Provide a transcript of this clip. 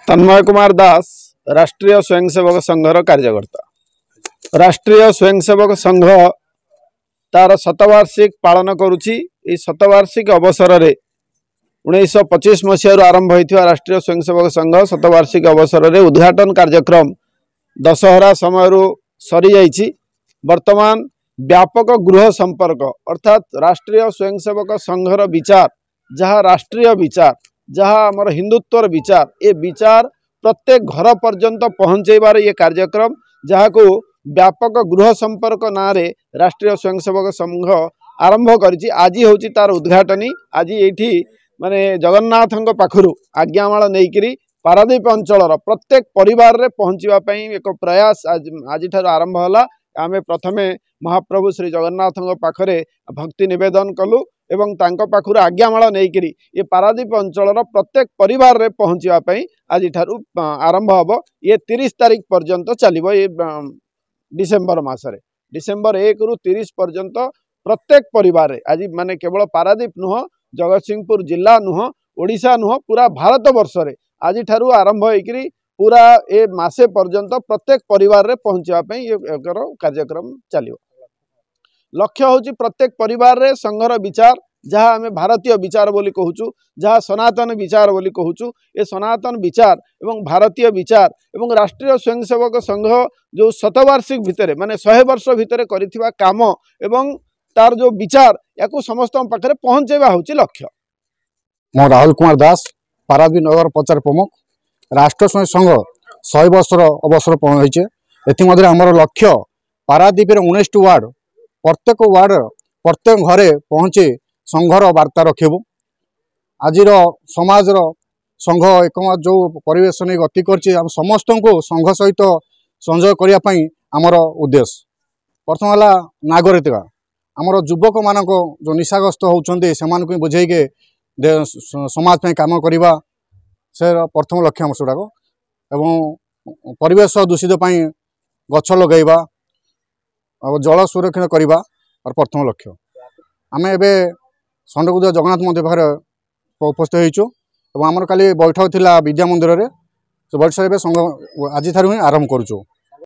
तन्मय कुमार दास राष्ट्रीय स्वयंसेवक संघर कार्यकर्ता। राष्ट्रीय स्वयंसेवक संघ तार शतवार्षिक पालन करुछि। शतवार्षिक अवसर में 1925 मसीह आरंभ होता राष्ट्रीय स्वयंसेवक संघ शतवार्षिक अवसर में उद्घाटन कार्यक्रम दशहरा समय सरी जाइछि। वर्तमान व्यापक गृह संपर्क अर्थात राष्ट्रीय स्वयंसेवक संघर विचार जहाँ राष्ट्रीय विचार जहाँ आमर हिंदुत्वर विचार ये विचार प्रत्येक घर पर्यंत पहुँचेबार ये कार्यक्रम जहाँ को व्यापक गृह संपर्क ना रे राष्ट्रीय स्वयंसेवक संघ आरंभ करिछि। आज होछि तार उद्घाटनी। आज ये माने जगन्नाथ पाखु आज्ञामाल नहीं पारादीप अंचल प्रत्येक परिवार रे पहुँचवा एक प्रयास आज आरंभ होला। आमे प्रथमे महाप्रभु श्री जगन्नाथ पाखरे भक्ति निवेदन कलु एवं तांको पाखुर आज्ञामाल नहीं ये पारादीप अंचल प्रत्येक परिवार रे पहुँचवाई आज आरंभ हम। ये 30 तारीख पर्यंत चलिबो। ये डिसेम्बर मासरे डिसेम्बर 1 रु 30 पर्यंत प्रत्येक परिवार रे आज माने केवल पारादीप नुह जगतसिंहपुर जिला नुह ओडिशा नुह पूरा भारत वर्ष रे आज आरंभ होइकरी पूरा ए मासे पर्यंत प्रत्येक परिवार रे पहुँचवाई ये कार्यक्रम चलिबो। लक्ष्य होची प्रत्येक परिवार रे संघर विचार जहाँ आम भारतीय विचार बोली कहूचु जहाँ सनातन विचार बोली कहूचु ये सनातन विचार एवं भारतीय विचार एवं राष्ट्रीय स्वयंसेवक संघ जो शतवार्षिक भितर माने 100 वर्ष भितर करिथिबा काम एवं तार जो विचार याकू समस्त पाखरे पहुँचेबा होची लक्ष्य। मो राहुल कुमार दास पारादीप नगर प्रचार प्रमुख। राष्ट्रीय स्वयं संघ 100 वर्षर अवसर पहुँचे एमर लक्ष्य पारादीप 19 वार्ड प्रत्येक वार्ड प्रत्येक घरे पहुँचे संघर वार्ता रखिबू। आज समाज संघ एकमत जो परिवेश नहीं गति कर समस्त को संघ सहित संजय करने आमर उद्देश्य। प्रथम है नागरिकता आमर युवक मान जो निशाग्रस्त होती से बुझे समाज काम करवा से प्रथम लक्ष्य आम सेटाक एवं परिवेश दूषित गछ लगेगा और जल सुरक्षण करवा और प्रथम लक्ष्य। आम ए षंडकुद जगन्नाथ मंदिर पाखे उपस्थित होमर काली बैठक थिला विद्या मंदिर रे। बैठक संघ आज आरंभ करूँ।